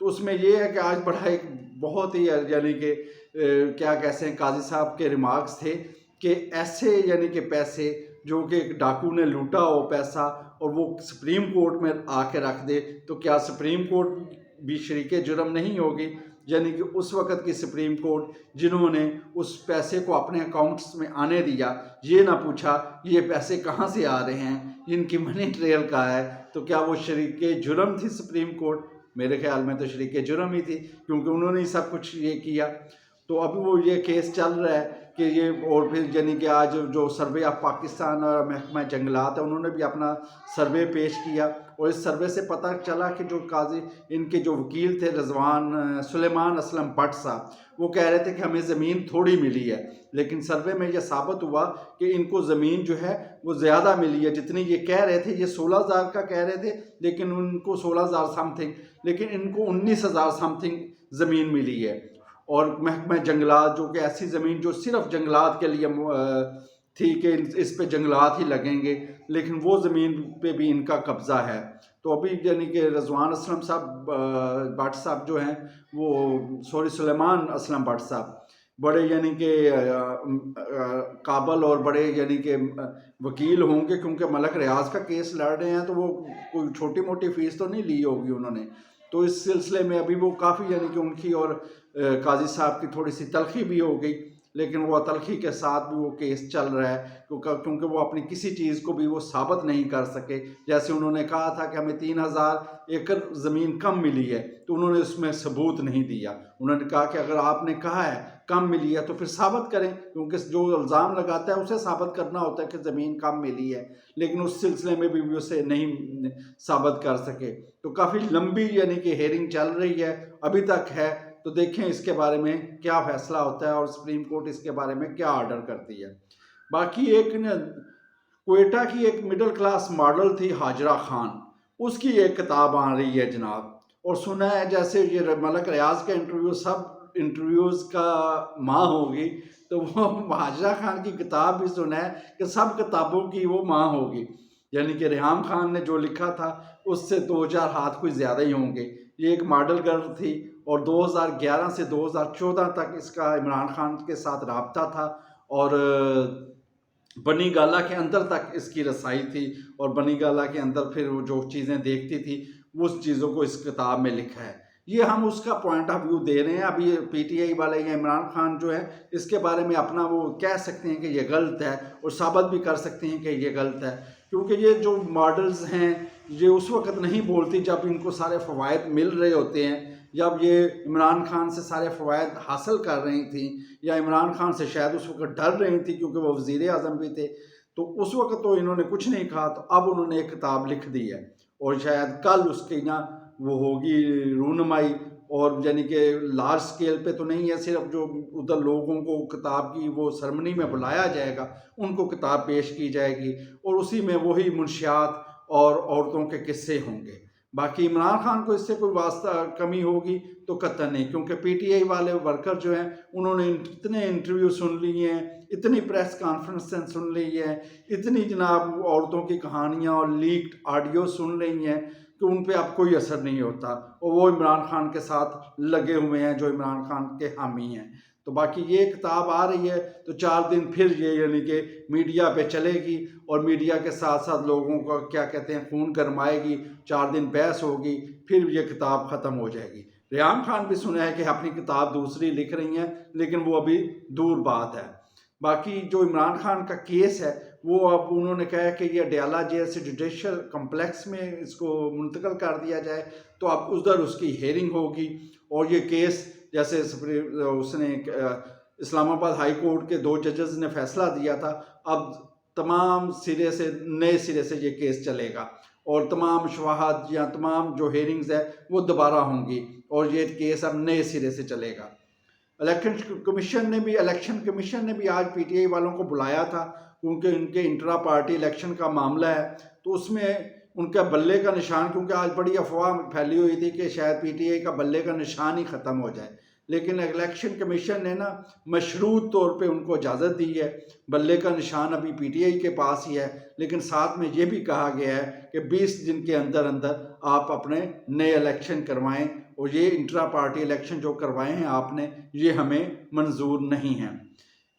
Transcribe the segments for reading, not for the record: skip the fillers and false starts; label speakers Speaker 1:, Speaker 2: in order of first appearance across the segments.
Speaker 1: تو اس میں یہ ہے کہ آج بڑا ایک بہت ہی یعنی کہ کیا کہتے ہیں قاضی صاحب کے ریمارکس تھے کہ ایسے یعنی کہ پیسے جو کہ ایک ڈاکو نے لوٹا ہو پیسہ اور وہ سپریم کورٹ میں آ کے رکھ دے تو کیا سپریم کورٹ بھی شریک جرم نہیں ہوگی؟ یعنی کہ اس وقت کی سپریم کورٹ جنہوں نے اس پیسے کو اپنے اکاؤنٹس میں آنے دیا، یہ نہ پوچھا یہ پیسے کہاں سے آ رہے ہیں، ان کی منی ٹریل کہاں ہے، تو کیا وہ شریک جرم تھی سپریم کورٹ؟ میرے خیال میں تو شریک جرم ہی تھی، کیونکہ انہوں نے سب کچھ یہ کیا۔ تو اب وہ یہ کیس چل رہا ہے کہ یہ، اور پھر یعنی کہ آج جو سروے آف پاکستان اور محکمہ جنگلات ہے انہوں نے بھی اپنا سروے پیش کیا، اور اس سروے سے پتہ چلا کہ جو قاضی ان کے جو وکیل تھے سلیمان اسلم بٹ صاحب، وہ کہہ رہے تھے کہ ہمیں زمین تھوڑی ملی ہے، لیکن سروے میں یہ ثابت ہوا کہ ان کو زمین جو ہے وہ زیادہ ملی ہے، جتنی یہ کہہ رہے تھے، یہ 16,000 کا کہہ رہے تھے لیکن ان کو 16,000 سم تھنگ، لیکن ان کو 19,000 سم تھنگ زمین ملی ہے۔ اور محکمہ جنگلات جو کہ ایسی زمین جو صرف جنگلات کے لیے تھی کہ اس پہ جنگلات ہی لگیں گے، لیکن وہ زمین پہ بھی ان کا قبضہ ہے۔ تو ابھی یعنی کہ رضوان اسلم صاحب بٹ صاحب جو ہیں وہ سلیمان اسلم بٹ صاحب بڑے یعنی کہ قابل اور بڑے یعنی کہ وکیل ہوں گے، کیونکہ ملک ریاض کا کیس لڑ رہے ہیں تو وہ کوئی چھوٹی موٹی فیس تو نہیں لی ہوگی انہوں نے۔ تو اس سلسلے میں ابھی وہ کافی یعنی کہ ان کی اور قاضی صاحب کی تھوڑی سی تلخی بھی ہو گئی، لیکن وہ تلخی کے ساتھ بھی وہ کیس چل رہا ہے، کیونکہ وہ اپنی کسی چیز کو بھی وہ ثابت نہیں کر سکے۔ جیسے انہوں نے کہا تھا کہ ہمیں 3,000 ایکڑ زمین کم ملی ہے، تو انہوں نے اس میں ثبوت نہیں دیا۔ انہوں نے کہا کہ اگر آپ نے کہا ہے کم ملی ہے تو پھر ثابت کریں، کیونکہ جو الزام لگاتا ہے اسے ثابت کرنا ہوتا ہے کہ زمین کم ملی ہے، لیکن اس سلسلے میں بھی اسے نہیں ثابت کر سکے۔ تو کافی لمبی یعنی کہ ہیئرنگ چل رہی ہے، ابھی تک ہے، تو دیکھیں اس کے بارے میں کیا فیصلہ ہوتا ہے اور سپریم کورٹ اس کے بارے میں کیا آرڈر کرتی ہے۔ باقی ایک کوئٹہ کی ایک مڈل کلاس ماڈل تھی ہاجرہ خان، اس کی ایک کتاب آ رہی ہے جناب، اور سنا ہے جیسے یہ ملک ریاض کا انٹرویو سب انٹرویوز کا ماں ہوگی، تو وہ ہاجرہ خان کی کتاب بھی سنا ہے کہ سب کتابوں کی وہ ماں ہوگی، یعنی کہ ریحام خان نے جو لکھا تھا اس سے 2-4 ہاتھ کوئی زیادہ ہی ہوں گے۔ یہ ایک ماڈل گرل تھی، اور 2011 سے 2014 تک اس کا عمران خان کے ساتھ رابطہ تھا، اور بنی گالا کے اندر تک اس کی رسائی تھی، اور بنی گالا کے اندر پھر وہ جو چیزیں دیکھتی تھی اس چیزوں کو اس کتاب میں لکھا ہے۔ یہ ہم اس کا پوائنٹ آف ویو دے رہے ہیں۔ ابھی پی ٹی آئی والے یا عمران خان جو ہے اس کے بارے میں اپنا وہ کہہ سکتے ہیں کہ یہ غلط ہے، اور ثابت بھی کر سکتے ہیں کہ یہ غلط ہے، کیونکہ یہ جو ماڈلز ہیں یہ اس وقت نہیں بولتی جب ان کو سارے فوائد مل رہے ہوتے ہیں، جب یہ عمران خان سے سارے فوائد حاصل کر رہی تھیں، یا عمران خان سے شاید اس وقت ڈر رہی تھیں کیونکہ وہ وزیر اعظم بھی تھے، تو اس وقت تو انہوں نے کچھ نہیں کہا، تو اب انہوں نے ایک کتاب لکھ دی ہے، اور شاید کل اس کی نا وہ ہوگی رونمائی، اور یعنی کہ لارج سکیل پہ تو نہیں ہے، صرف جو ادھر لوگوں کو کتاب کی وہ سرمنی میں بلایا جائے گا ان کو کتاب پیش کی جائے گی، اور اسی میں وہی منشیات اور عورتوں کے قصے ہوں گے۔ باقی عمران خان کو اس سے کوئی واسطہ کمی ہوگی تو قطعا نہیں، کیونکہ پی ٹی آئی والے ورکر جو ہیں انہوں نے اتنے انٹرویو سن لیے ہیں، اتنی پریس کانفرنسیں سن لی ہیں، اتنی جناب عورتوں کی کہانیاں اور لیکڈ آڈیو سن رہی ہیں کہ ان پہ اب کوئی اثر نہیں ہوتا، اور وہ عمران خان کے ساتھ لگے ہوئے ہیں جو عمران خان کے حامی ہیں۔ تو باقی یہ کتاب آ رہی ہے تو 4 دن پھر یہ یعنی کہ میڈیا پہ چلے گی، اور میڈیا کے ساتھ ساتھ لوگوں کا کیا کہتے ہیں خون گرمائے گی، 4 دن بحث ہوگی، پھر یہ کتاب ختم ہو جائے گی۔ ریحام خان بھی سنا ہے کہ اپنی کتاب دوسری لکھ رہی ہیں، لیکن وہ ابھی دور بات ہے۔ باقی جو عمران خان کا کیس ہے وہ اب انہوں نے کہا ہے کہ یہ اڈیالہ جیل سے جوڈیشل کمپلیکس میں اس کو منتقل کر دیا جائے، تو اب ادھر اس کی ہیئرنگ ہوگی، اور یہ کیس جیسے اس نے اسلام آباد ہائی کورٹ کے 2 ججز نے فیصلہ دیا تھا، اب تمام سرے سے نئے سرے سے یہ کیس چلے گا، اور تمام شواہد یا تمام جو ہیئرنگز ہے وہ دوبارہ ہوں گی، اور یہ کیس اب نئے سرے سے چلے گا۔ الیکشن کمیشن نے بھی آج پی ٹی آئی والوں کو بلایا تھا، کیونکہ ان کے انٹرا پارٹی الیکشن کا معاملہ ہے، تو اس میں ان کا بلے کا نشان، کیونکہ آج بڑی افواہ پھیلی ہوئی تھی کہ شاید پی ٹی آئی کا بلے کا نشان ہی ختم ہو جائے، لیکن الیکشن کمیشن نے نا مشروط طور پہ ان کو اجازت دی ہے. بلے کا نشان ابھی پی ٹی آئی کے پاس ہی ہے، لیکن ساتھ میں یہ بھی کہا گیا ہے کہ 20 دن کے اندر آپ اپنے نئے الیکشن کروائیں، اور یہ انٹرا پارٹی الیکشن جو کروائے ہیں آپ نے یہ ہمیں منظور نہیں ہیں.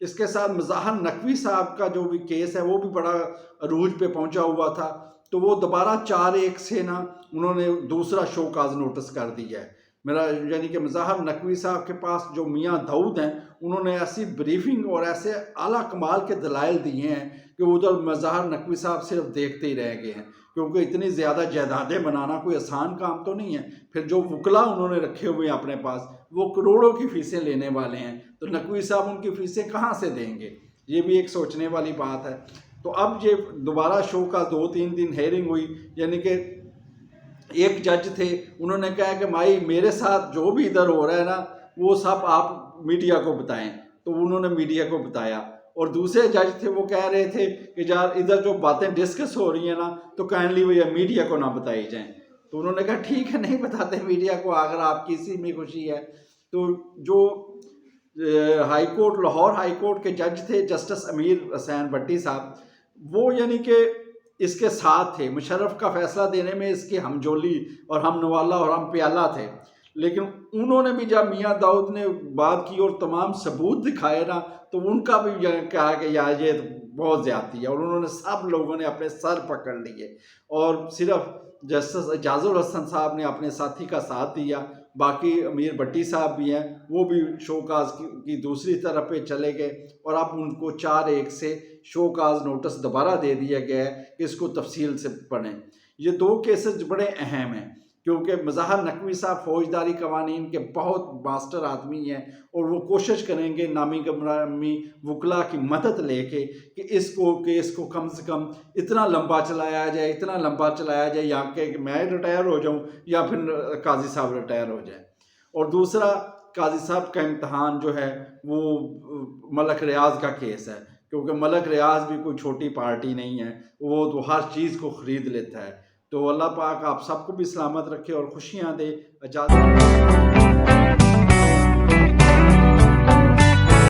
Speaker 1: اس کے ساتھ مظاہر نقوی صاحب کا جو بھی کیس ہے وہ بھی بڑا عروج پہ پہنچا ہوا تھا، تو وہ دوبارہ 4-1 سے نا انہوں نے دوسرا شو کاز نوٹس کر دیا ہے. میرا یعنی کہ مظاہر نقوی صاحب کے پاس جو میاں داؤد ہیں انہوں نے ایسی بریفنگ اور ایسے اعلیٰ کمال کے دلائل دیے ہیں کہ ادھر مظاہر نقوی صاحب صرف دیکھتے ہی رہ گئے ہیں، کیونکہ اتنی زیادہ جائیدادیں بنانا کوئی آسان کام تو نہیں ہے. پھر جو وکلا انہوں نے رکھے ہوئے ہیں اپنے پاس وہ کروڑوں کی فیسیں لینے والے ہیں، تو نقوی صاحب ان کی فیسیں کہاں سے دیں گے؟ یہ بھی ایک سوچنے والی بات ہے. تو اب یہ دوبارہ شو کا 2-3 دن ہیئرنگ ہوئی، یعنی کہ ایک جج تھے انہوں نے کہا کہ مائی میرے ساتھ جو بھی ادھر ہو رہا ہے نا وہ سب آپ میڈیا کو بتائیں، تو انہوں نے میڈیا کو بتایا. اور دوسرے جج تھے وہ کہہ رہے تھے کہ یار ادھر جو باتیں ڈسکس ہو رہی ہیں نا تو کائنڈلی وہ میڈیا کو نہ بتائی جائیں. تو انہوں نے کہا ٹھیک ہے نہیں بتاتے میڈیا کو اگر آپ کی اسی میں خوشی ہے. تو جو high court Lahore high court کے جج تھے جسٹس امیر حسین بٹی صاحب، وہ یعنی کہ اس کے ساتھ تھے، مشرف کا فیصلہ دینے میں اس کے ہمجولی اور ہم نوالا اور ہم پیالہ تھے. لیکن انہوں نے بھی جب میاں داؤد نے بات کی اور تمام ثبوت دکھائے نا تو ان کا بھی کہا کہ یار یہ بہت زیادتی ہے، اور انہوں نے سب لوگوں نے اپنے سر پکڑ لیے، اور صرف جسٹس اعجاز الحسن صاحب نے اپنے ساتھی کا ساتھ دیا. باقی امیر بٹی صاحب بھی ہیں وہ بھی شو کاز کی دوسری طرف پہ چلے گئے، اور اب ان کو 4-1 سے شو کاز نوٹس دوبارہ دے دیا گیا ہے کہ اس کو تفصیل سے پڑھیں. یہ 2 کیسز بڑے اہم ہیں کیونکہ مظاہر نقوی صاحب فوجداری قوانین کے بہت ماسٹر آدمی ہیں، اور وہ کوشش کریں گے نامی گرامی وکلا کی مدد لے کے کہ اس کیس کو کم سے کم اتنا لمبا چلایا جائے یا کہ میں ریٹائر ہو جاؤں یا پھر قاضی صاحب ریٹائر ہو جائیں. اور دوسرا قاضی صاحب کا امتحان جو ہے وہ ملک ریاض کا کیس ہے، کیونکہ ملک ریاض بھی کوئی چھوٹی پارٹی نہیں ہے، وہ تو ہر چیز کو خرید لیتا ہے. تو اللہ پاک آپ سب کو بھی سلامت رکھے اور خوشیاں دے. اجازت